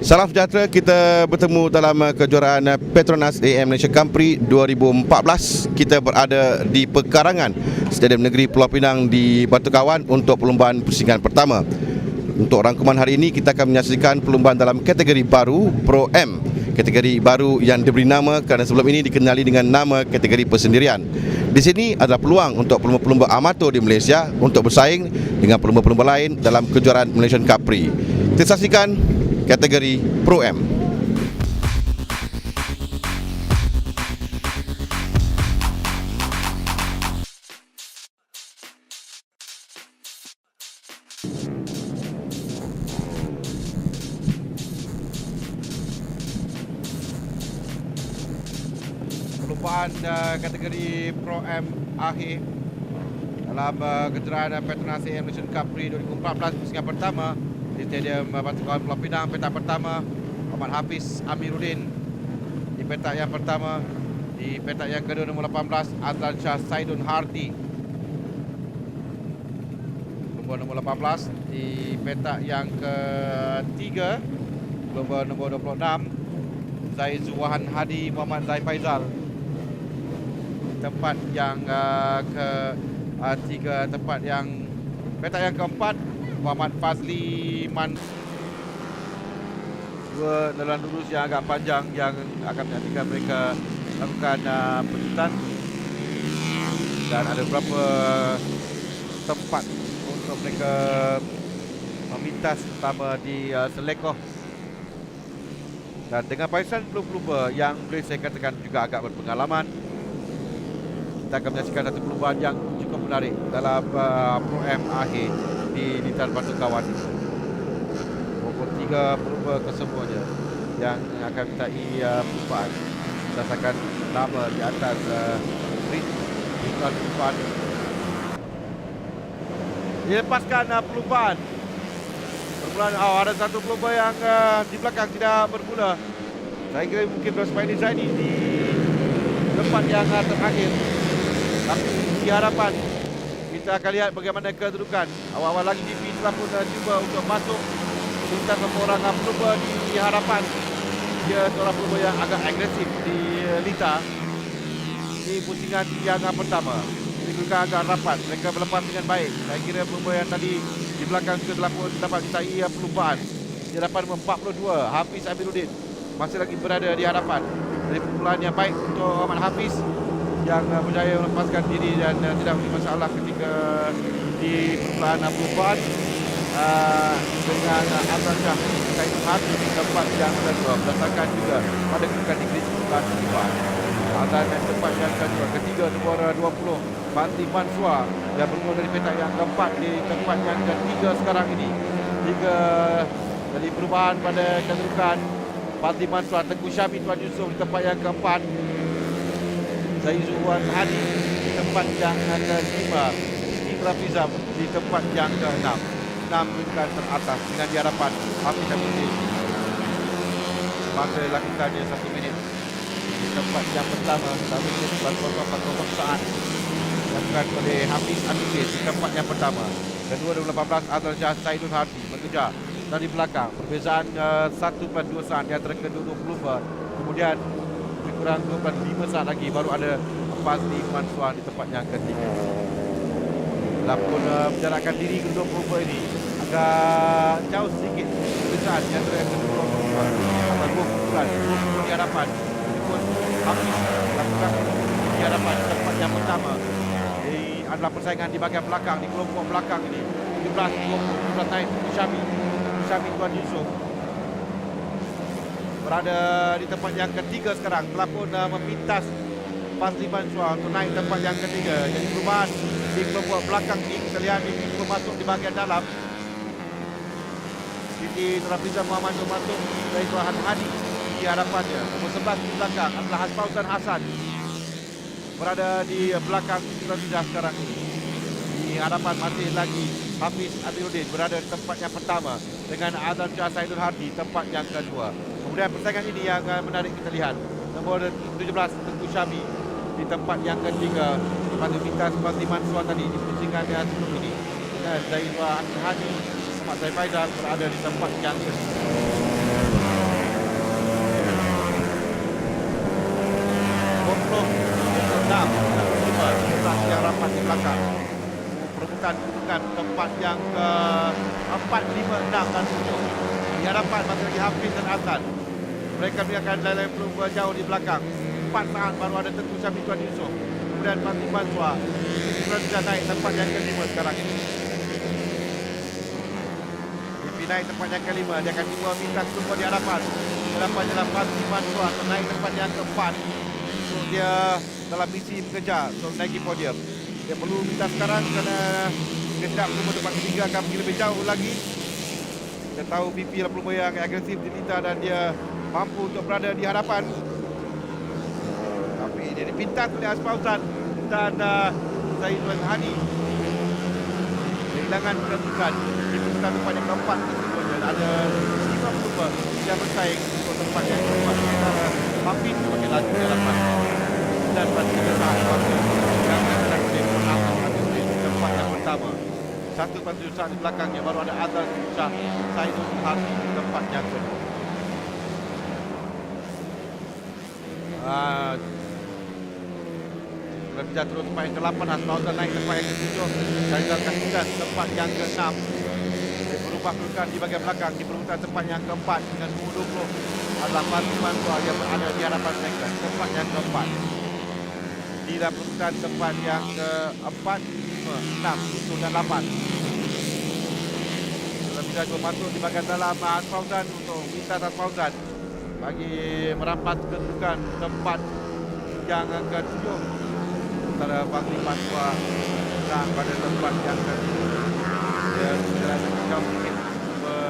Salam sejahtera, kita bertemu dalam kejuaraan Petronas AM Malaysia Grand Prix 2014. Kita berada di Pekarangan, Stadium Negeri Pulau Pinang di Batu Kawan untuk perlumbaan pusingan pertama. Untuk rangkuman hari ini, kita akan menyaksikan perlumbaan dalam kategori baru Pro M. Kategori baru yang diberi nama kerana sebelum ini dikenali dengan nama kategori persendirian. Di sini adalah peluang untuk pelumba-pelumba amatur di Malaysia untuk bersaing dengan pelumba-pelumba lain dalam kejuaraan Malaysian Grand Prix. Kita saksikan kategori Pro M. Perlumbaan kategori Pro M akhir dalam kejuaraan Petronas AM Malaysian Grand Prix 2014 pusingan pertama di Stadium Batu Kawan Pulau Pinang. Petak pertama Muhammad Hafiz Amiruddin di petak yang pertama. Di petak yang kedua nombor 18 Adlan Shah Saidun Hardi nombor 18. Di petak yang ketiga nombor 26 Zai Zuwahan Hadi Muhammad Zai Faizal. Tempat yang ketiga. Tempat yang petak yang keempat Muhammad Fazli Man. Dua laluan lurus yang agak panjang yang akan menjadikan mereka lakukan penjutan, dan ada beberapa tempat untuk mereka memintas, terutama di Selekoh. Dan dengan barisan pelumba yang boleh saya katakan juga agak berpengalaman, kita akan menyaksikan satu perlumbaan yang cukup menarik dalam Pro M akhir di lintasan Batu Kawan. Pukul 3 pelumba kesemuanya yang akan mintai perlumbaan berdasarkan nama di atas perlumbaan. Dilepaskan perlumbaan. Permulaan ada satu pelumba yang di belakang tidak bermula. Saya kira mungkin Rosmaini Zaini di tempat yang terakhir. Tapi di hadapan kita akan lihat bagaimana kedudukan. Awal-awal lagi DP telah pun cuba untuk masuk lintas seorang pelumba di hadapan. Dia seorang pelumba yang agak agresif di lintas. Ini pusingan yang pertama. Ini juga agak rapat. Mereka berlepas dengan baik. Saya kira pelumba yang tadi di belakang juga telah pun dapat ditai perlumbaan. Di hadapan nombor 42 Hafiz Amiruddin masih lagi berada di hadapan. Dari permulaan yang baik untuk Ahmad Hafiz yang berjaya melepaskan diri dan tidak memiliki masalah ketika di permulaan perlumbaan dengan Adlan Shah Saidun Hardi di tempat yang kedua, berdasarkan juga pada kedudukan di grid perlumbaan. Adlan yang tempat yang kedua. Ketiga nombor 20 Fadli Mansua yang bermula dari petak yang keempat di tempat yang ketiga sekarang ini. Tiga dari perubahan pada kedudukan Fadli Mansua. Tengku Syami Tuan Yusof di tempat yang keempat. Zai Zuwahan Hadi di tempat yang kelima. Ibra Fizam di tempat yang keenam. 6 kedudukan teratas dengan di hadapan Hafiz Amiruddin. Masa lakukannya 1 minit di tempat yang pertama. 1 minit 40 saat dilakukan oleh Hafiz Amiruddin di tempat yang pertama. Kedua 18 Adlan Shah Saidun Hardi mengejar dari belakang. Perbezaan 1+2 saat di antara kedua pelumba. Kemudian kurang 25 saat lagi baru ada Fazli Mansua di tempat yang ketiga. Walaupun menjarakkan diri kedua pelumba ini agak jauh sedikit perbezaan di antara kedua pelumba. Atau 2 di hadapan. Meskipun Hafiz lakukan di hadapan tempat yang pertama. Ini adalah persaingan di bahagian belakang, di kelompok belakang ini. 17-20 naik Syami Tuan Yusof berada di tempat yang ketiga sekarang. Telah pun memintas Fazli Mansua untuk naik tempat yang ketiga. Jadi perubahan di kelompok belakang ini kita lihat ini masuk di bahagian dalam. Siti Nurafizah Muhammad masuk dari Zuwahan Hadi di hadapannya. Nombor 11 di belakang adalah Fauzan Hasan berada di belakang Siti Nurafizah sekarang ini. Di hadapan masih lagi Hafiz Amiruddin berada di tempat yang pertama dengan Adlan Shah Saidun Hardi tempat yang kedua. Kemudian persaingan ini yang menarik kita lihat. Nombor 17 Tengku Syami di tempat yang ketiga. Pada mintas Fazli Mansua tadi di pusingan yang sebelum ini. Zai Zuwahan Hadi Muhammad Zai Faizal berada di tempat yang ketiga. 26 5 yang rapat di belakang. Perebutan kedudukan tempat yang ke 4, 5, 6 dan 7. Di hadapan masih lagi Hafiz dan Azlan. Mereka meninggalkan lain-lain pelumba jauh di belakang. 4 saat baru ada Tengku Syami Tuan Yusof. Kemudian Fatih Mansua sudah naik tempat yang kelima sekarang ini. Pipi naik tempat yang kelima. Dia akan cuba minta pelumba di hadapan. Hadapan ialah Fatih Mansua naik tempat yang keempat. Untuk dia dalam misi mengejar untuk naiki podium. Dia perlu minta sekarang kerana dia tidak pelumba tempat ketiga akan pergi lebih jauh lagi. Kita tahu PP adalah pelumba yang agresif di Tita dan dia mampu untuk berada di hadapan. Tapi dia dipintas oleh Asfauzan dan Zaidul Hani. Kehilangan kedudukan di perusahaan tempat yang keempat tersebut. Dan ada 5 pelumba yang bersaing untuk tempat yang keempat. Sementara Hafiz sebagai laju di hadapan. Dan pada 3 saat waktu yang akan boleh di tempat yang pertama. 1 saat di belakangnya baru ada Azlan Shah Zaidul Hani di tempat yang kedua. Kerja terus tempat yang ke-8, Asfauzan naik tempat yang ke-7, Zaidul Kahizan tempat yang ke-6. Dia berubah kedudukan di bahagian belakang di perebutan tempat yang ke-4 dengan 20 adalah Fatih Mansua yang berada di hadapan mereka tempat yang ke-4. Di dalam perebutan tempat yang ke-4, 5, 6, 7 dan 8. Bisa juga masuk di bahagian dalam Asfauzan untuk minta Asfauzan bagi merampas kedudukan tempat yang ke-7. Sementara Fatih Mansua dan pada tempat yang ke-7 dia berjalan jauh sedikit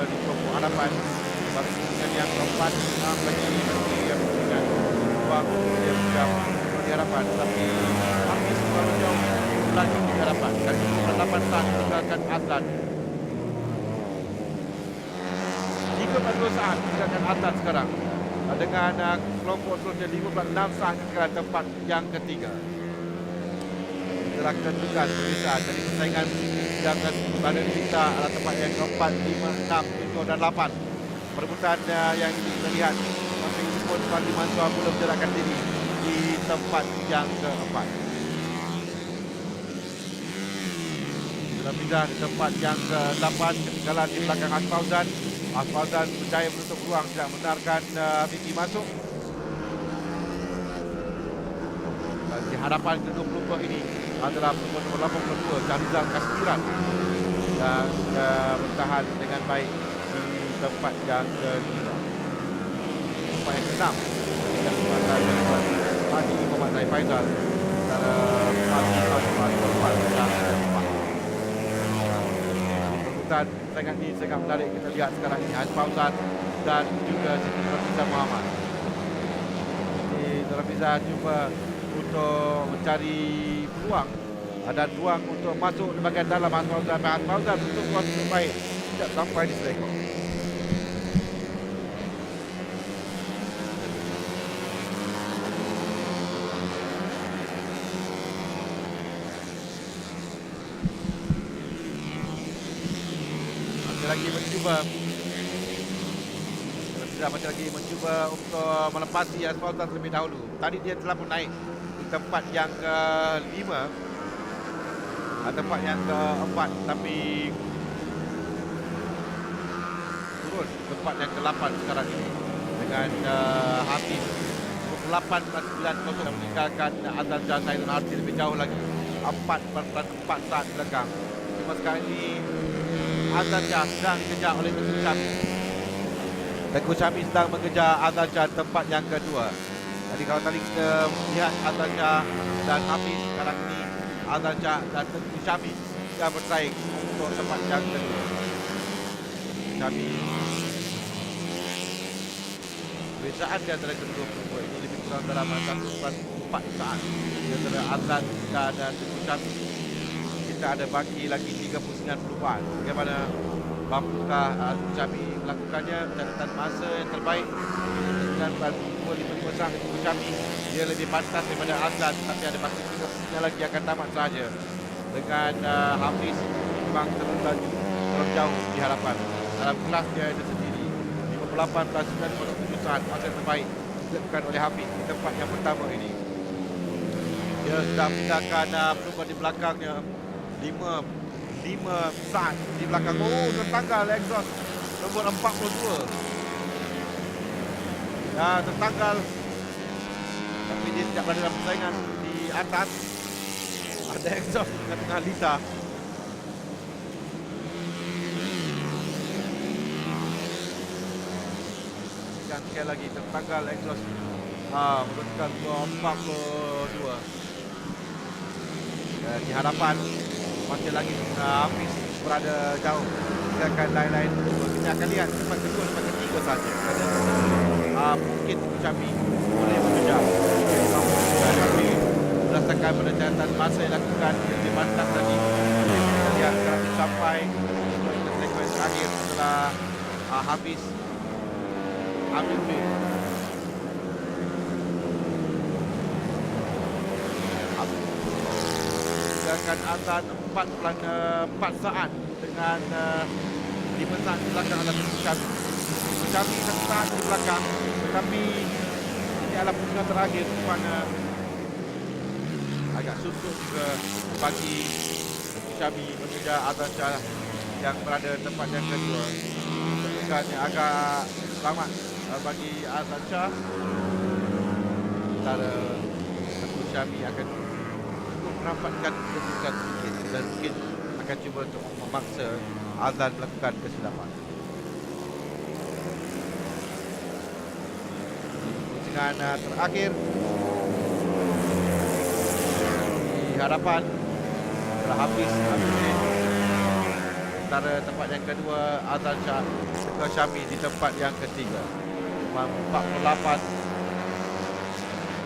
di kelompok hadapan. Bagi dengan yang keempat bagi yang dengan ruang dia berjauh di hadapan. Tapi Hafiz baru jauh lagi di hadapan. Dan 8 saat tinggalkan Azlan. 32 saat tinggalkan Azlan sekarang. Dengan kelompok seterusnya 56 saat tinggalkan tempat yang ketiga. Itulah kedudukan perbezaan. Jadi persaingan yang berada di kita adalah tempat yang keempat, 5, 6, 7 dan 8. Perebutan yang ini kita lihat masih ini pun Fatih Mansua belum menjelaskan diri di tempat yang keempat. Sudah pindah di tempat yang ke-8, ketinggalan di belakang Asfauzan. Asfauzan berjaya menutup ruang, tidak membenarkan Vicky masuk. Dan di hadapan ke-20 ini adalah pelumba nomor 82 Syahrizal Kastiran dan bertahan dengan baik di tempat yang ke-5. Tempat yang ke-6 yang dipanggil oleh Haji Muhammad Zaid Faizal antara Fatih Mansua tempat yang ke-4. Perbutan sangat ini sangat menarik kita lihat sekarang ini Asfauzan dan juga Siti Nurhaliza Muhammad. Siti Nurhaliza cuba untuk mencari peluang dan ruang untuk masuk di bahagian dalam Asfauzan untuk ruang terbaik tidak sampai di selekor. Masih lagi mencuba untuk melepasi Asfauzan terlebih dahulu. Tadi dia telah pun naik di tempat yang ke-5, tempat yang ke-4, tapi turun tempat yang ke-8 sekarang ini dengan Hafiz 28-9 meninggalkan Azlan Shah Zaidul Hani lebih jauh lagi 4 saat belakang. Cuma sekarang ini Azlan Shah sedang dikejar oleh Tengku Syami. Tengku Syami sedang mengejar Azlan Shah tempat yang kedua. Jadi kalau tadi kita lihat Azlan Shah dan Hafiz, sekarang ini Azlan Shah dan Tengku Syami yang bersaing untuk tempat yang kedua. Syami perbezaan di antara kedua pelumba ini lebih kurang dalam 1/4 saat di antara Azlan Shah dan Tengku Syami. Kita ada baki lagi 39 perlumbaan. Bagaimana mampukah Tengku Syami melakukannya? Catatan masa yang terbaik 9:25 saat Tengku Syami. Dia lebih pantas daripada Azlan, tapi ada baki 3 lagi akan tamat sahaja. Dengan Hafiz memang terlalu laju, terlalu jauh di hadapan. Dalam kelas dia ada sendiri 58+9 saat masa yang terbaik dilakukan oleh Hafiz di tempat yang pertama ini. Dia sedang pindahkan pelumban di belakangnya. 5 saat di belakang. Oh, tertanggal exhaust nombor 42. Ya, tertanggal. Tapi dia tidak berada dalam persaingan di atas. Ada exhaust di tengah Lisa. Dan sekali lagi tertanggal exhaust. Menurutkan 42. Di hadapan masih lagi Hafiz berada jauh. Kita akan lain-lain. Kita akan lihat tempat kedua, tempat ketiga saja. Mungkin Syami boleh mengejar. Tapi berdasarkan perencanaan masa yang dilakukan di Bantas tadi, kita lihat sekarang sampai ke segmen terakhir setelah Hafiz Amiruddin. Akan azan 4 saat dengan 5 saat di belakang adalah Syami. Syami 1 saat di belakang, tetapi ini adalah putaran terakhir di mana agak susut juga bagi Syami mengejar Azlan Shah yang berada tempat yang kedua. Bukannya agak selamat bagi Azlan Shah. Sementara Syami akan merampatkan kedudukan sedikit dan mungkin akan cuba untuk memaksa Azlan melakukan kesilapan. Pusingan terakhir di hadapan adalah Hafiz Amiruddin. Sementara tempat yang kedua Azlan Shah ke Syami di tempat yang ketiga. 48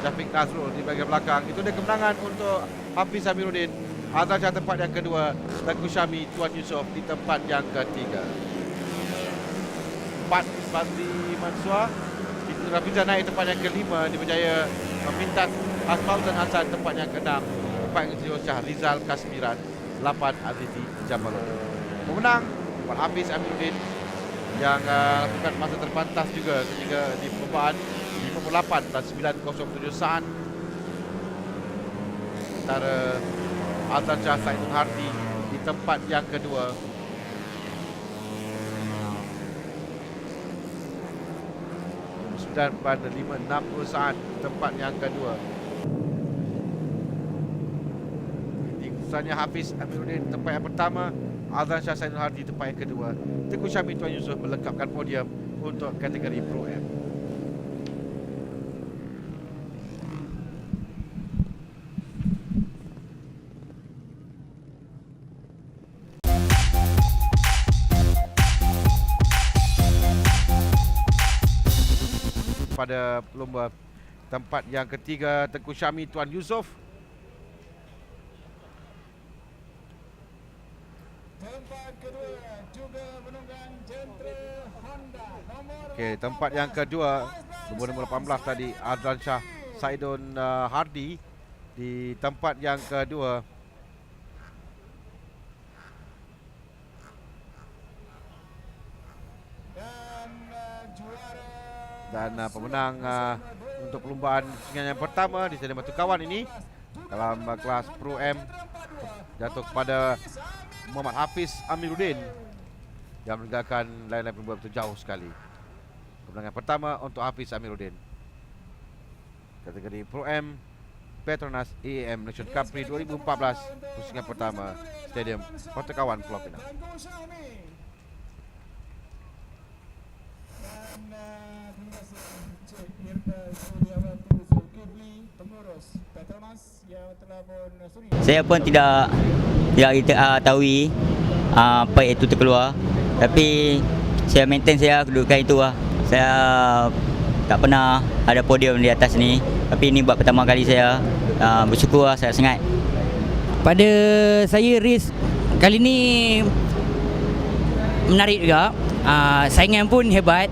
Syafiq Nazrul di bahagian belakang. Itu dia kemenangan untuk Hafiz Amiruddin. Azlan Shah tempat yang kedua, Tengku Syami Tuan Yusof di tempat yang ketiga. 4 Fazli Mansur. Itu Rafiza naik tempat yang kelima, dia berjaya meminta Fauzan Hasan tempat yang keenam. Tempat yang ketujuh Syah Rizal Kasmiran. 8 Azizi Jamaluddin. Pemenang Hafiz Amiruddin yang lakukan masa terpantas juga sehingga di perlombaan 58 dan 907 saat. Sementara Azlan Shah Saidul Hardi di tempat yang kedua. Pada 560 saat tempat yang kedua. Keputusannya Hafiz Amiruddin tempat yang pertama, Azlan Shah Saidul Hardi tempat yang kedua. Tengku Syami Tuan Yusof melengkapkan podium untuk kategori Pro M. Pada lomba tempat yang ketiga, Tengku Syami Tuan Yusof. Tempat kedua juga menunggang Gentra Honda nomor. Okey, tempat yang kedua nombor 18 tadi Azlan Shah Saidun Hardi di tempat yang kedua. Dan pemenang untuk perlombaan pusingan yang pertama di Stadium Batu Kawan ini dalam kelas Pro M jatuh kepada Muhammad Hafiz Amiruddin yang meninggalkan lain-lain perlombaan itu jauh sekali. Kemenangan pertama untuk Hafiz Amiruddin. Kategori Pro M Petronas EAM Nation Cup Prix 2014 pusingan pertama Stadium Batu Kawan Pulau Pinang. Saya pun tidak tahu apa itu terkeluar, tapi saya maintain saya kedudukan itu lah. Saya tak pernah ada podium di atas ni, tapi ini buat pertama kali saya. Bersyukur lah, saya sangat. Pada saya race kali ni menarik juga. Saingan pun hebat.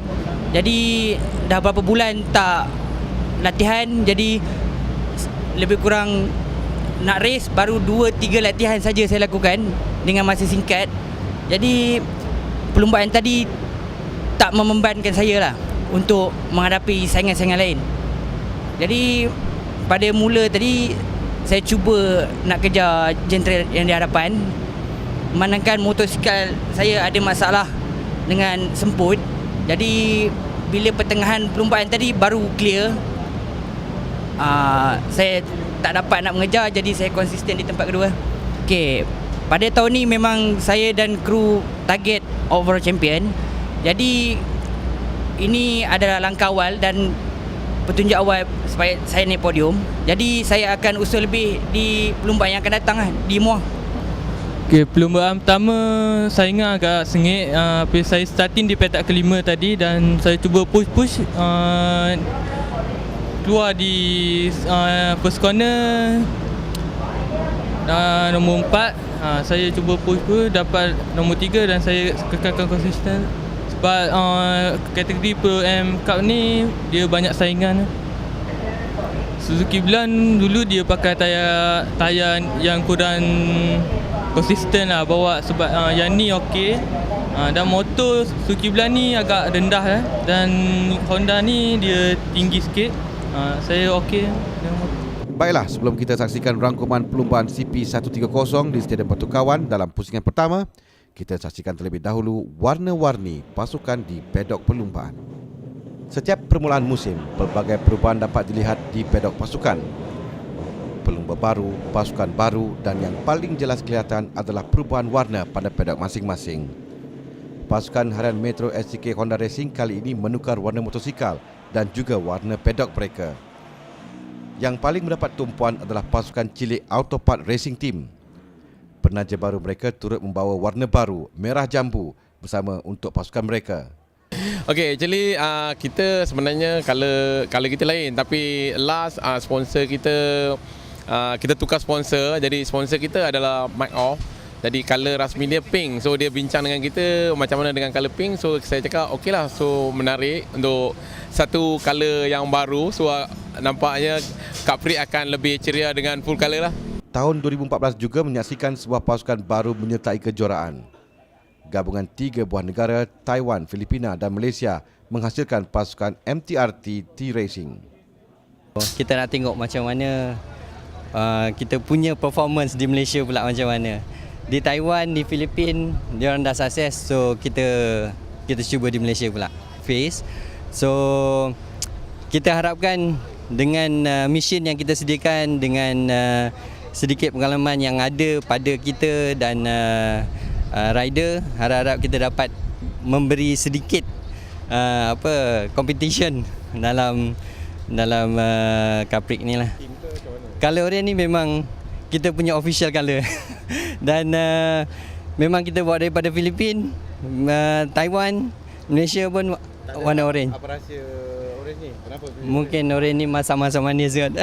Jadi dah berapa bulan tak latihan, jadi lebih kurang nak race baru 2-3 latihan saja saya lakukan dengan masa singkat. Jadi perlombaan tadi tak membebankan saya lah untuk menghadapi saingan-saingan lain. Jadi pada mula tadi saya cuba nak kejar jentera yang di hadapan. Memandangkan motosikal saya ada masalah dengan semput. Jadi bila pertengahan perlumbaan tadi baru clear, saya tak dapat nak mengejar, jadi saya konsisten di tempat kedua. Okey, pada tahun ni memang saya dan kru target overall champion. Jadi ini adalah langkah awal dan petunjuk awal supaya saya naik podium. Jadi saya akan usaha lebih di perlumbaan yang akan datang di Muar. Okay, perlumbaan pertama saingan agak sengit. Saya starting di petak kelima tadi dan saya cuba push keluar di first corner nombor 4. Saya cuba push dapat nombor 3 dan saya kekalkan konsisten. Sebab kategori Pro M Cup ni dia banyak saingan. Suzuki Blind dulu dia pakai tayar yang kurang konsisten lah bawa, sebab yang ni okey. Dan motor Suzuki Blind ni agak rendah dan Honda ni dia tinggi sikit. Saya okey dengan motor. Baiklah, sebelum kita saksikan rangkuman perlumbaan CP130 di Stadium Batu Kawan dalam pusingan pertama, kita saksikan terlebih dahulu warna-warni pasukan di pedok perlumbaan. Setiap permulaan musim, pelbagai perubahan dapat dilihat di pedok pasukan. Pelumba baru, pasukan baru dan yang paling jelas kelihatan adalah perubahan warna pada pedok masing-masing. Pasukan harian Metro SCK Honda Racing kali ini menukar warna motosikal dan juga warna pedok mereka. Yang paling mendapat tumpuan adalah pasukan cilik Autopart Racing Team. Penaja baru mereka turut membawa warna baru, merah jambu bersama untuk pasukan mereka. Okay, actually kita sebenarnya color kita lain, tapi last sponsor kita tukar sponsor. Jadi sponsor kita adalah Mike Off. Jadi color rasmi dia pink. So dia bincang dengan kita macam mana dengan color pink. So saya cakap okey lah, so menarik untuk satu color yang baru. So nampaknya Capri akan lebih ceria dengan full color lah. Tahun 2014 juga menyaksikan sebuah pasukan baru menyertai kejuaraan. Gabungan 3 buah negara, Taiwan, Filipina dan Malaysia menghasilkan pasukan MTRT T-Racing. Kita nak tengok macam mana kita punya performance di Malaysia pula macam mana. Di Taiwan, di Filipina, dia orang dah sukses, so kita cuba di Malaysia pula face. So kita harapkan dengan mission yang kita sediakan, dengan sedikit pengalaman yang ada pada kita dan rider, harap-harap kita dapat memberi sedikit competition dalam Capri ni lah. Color orange ni memang kita punya official color dan memang kita bawa daripada Filipina, Taiwan, Malaysia pun warna orange. Apa rahsia orange ni? Kenapa? Mungkin orange ni masa-masa manis kan.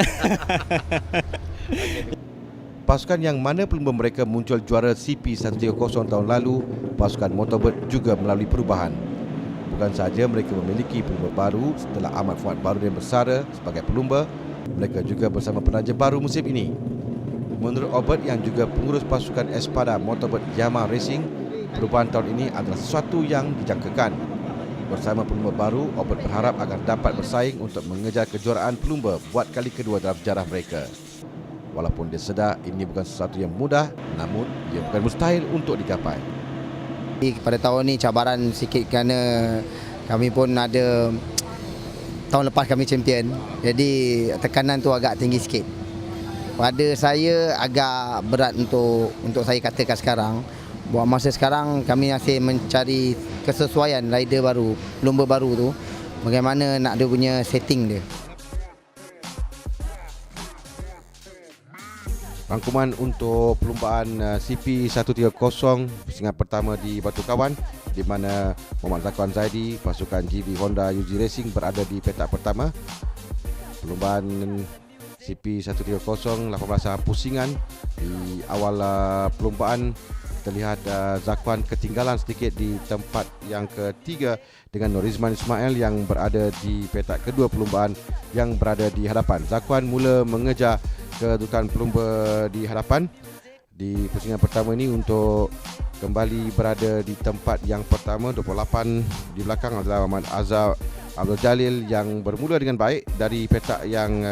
Pasukan yang mana pelumba mereka muncul juara CP130 tahun lalu, pasukan Motorbird juga melalui perubahan. Bukan sahaja mereka memiliki pelumba baru setelah Ahmad Fuad Barudin bersara sebagai pelumba, mereka juga bersama penaja baru musim ini. Menurut Obert yang juga pengurus pasukan Espada Motorbird Yamaha Racing, perubahan tahun ini adalah sesuatu yang dijangkakan. Bersama pelumba baru, Obert berharap agar dapat bersaing untuk mengejar kejuaraan pelumba buat kali kedua dalam sejarah mereka. Walaupun dia sedar ini bukan sesuatu yang mudah, namun ia bukan mustahil untuk dicapai. Pada tahun ni cabaran sikit kerana kami pun ada, tahun lepas kami champion, jadi tekanan tu agak tinggi sikit. Pada saya agak berat untuk saya katakan sekarang. Buat masa sekarang kami masih mencari kesesuaian rider baru, pelumba baru tu, bagaimana nak dia punya setting dia. Rangkuman untuk perlumbaan CP130 pusingan pertama di Batu Kawan, di mana Muhammad Zakwan Zaidi, pasukan GB Honda UG Racing berada di petak pertama. Perlumbaan CP130 18 pusingan. Di awal perlumbaan terlihat Zakwan ketinggalan sedikit di tempat yang ketiga dengan Norizman Ismail yang berada di petak kedua perlumbaan yang berada di hadapan. Zakwan mula mengejar kedudukan pelumba di hadapan di pusingan pertama ini untuk kembali berada di tempat yang pertama. 28 di belakang adalah Muhammad Azhar Abdul Jalil yang bermula dengan baik dari petak yang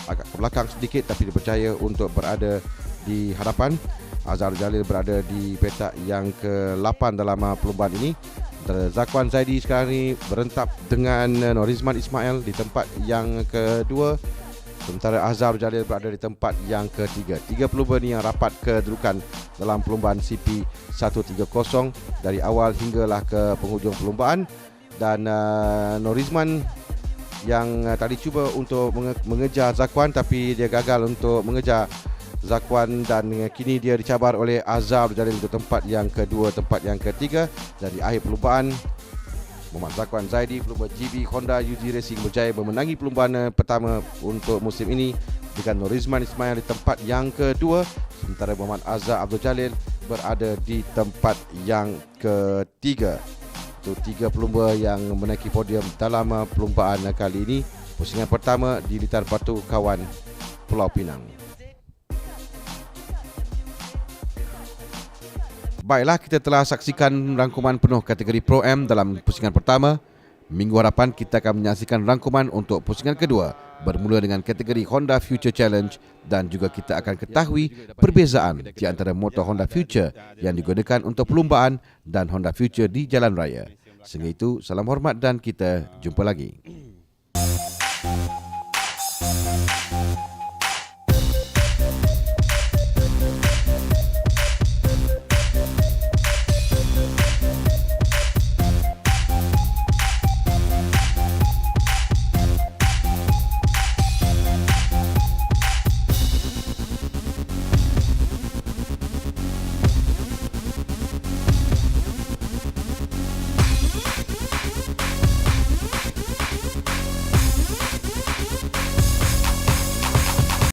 agak ke belakang sedikit tapi dia berjaya untuk berada di hadapan. Azhar Jalil berada di petak yang ke-8 dalam perlombaan ini. Zakwan Zaidi sekarang ni berentap dengan Norizman Ismail di tempat yang kedua, sementara Azhar Jalil berada di tempat yang ketiga. 3 pelumba ni yang rapat kedudukan dalam perlombaan CP 130 dari awal hinggalah ke penghujung perlombaan. Dan Norizman yang tadi cuba untuk mengejar Zakwan tapi dia gagal untuk mengejar Zakwan, dan kini dia dicabar oleh Azhar Jalil untuk tempat yang kedua, tempat yang ketiga. Dan di akhir perlumbaan, Muhammad Zakwan Zaidi, pelumba GB Honda UG Racing, berjaya memenangi perlumbaan pertama untuk musim ini dengan Norizman Ismail di tempat yang kedua, sementara Muhammad Azhar Abdul Jalil berada di tempat yang ketiga. Itu 3 pelumba yang menaiki podium dalam perlumbaan kali ini. Pusingan pertama di Litar Batu Kawan, Pulau Pinang. Baiklah, kita telah saksikan rangkuman penuh kategori Pro M dalam pusingan pertama. Minggu hadapan kita akan menyaksikan rangkuman untuk pusingan kedua bermula dengan kategori Honda Future Challenge, dan juga kita akan ketahui perbezaan di antara motor Honda Future yang digunakan untuk perlumbaan dan Honda Future di jalan raya. Sehingga itu, salam hormat dan kita jumpa lagi.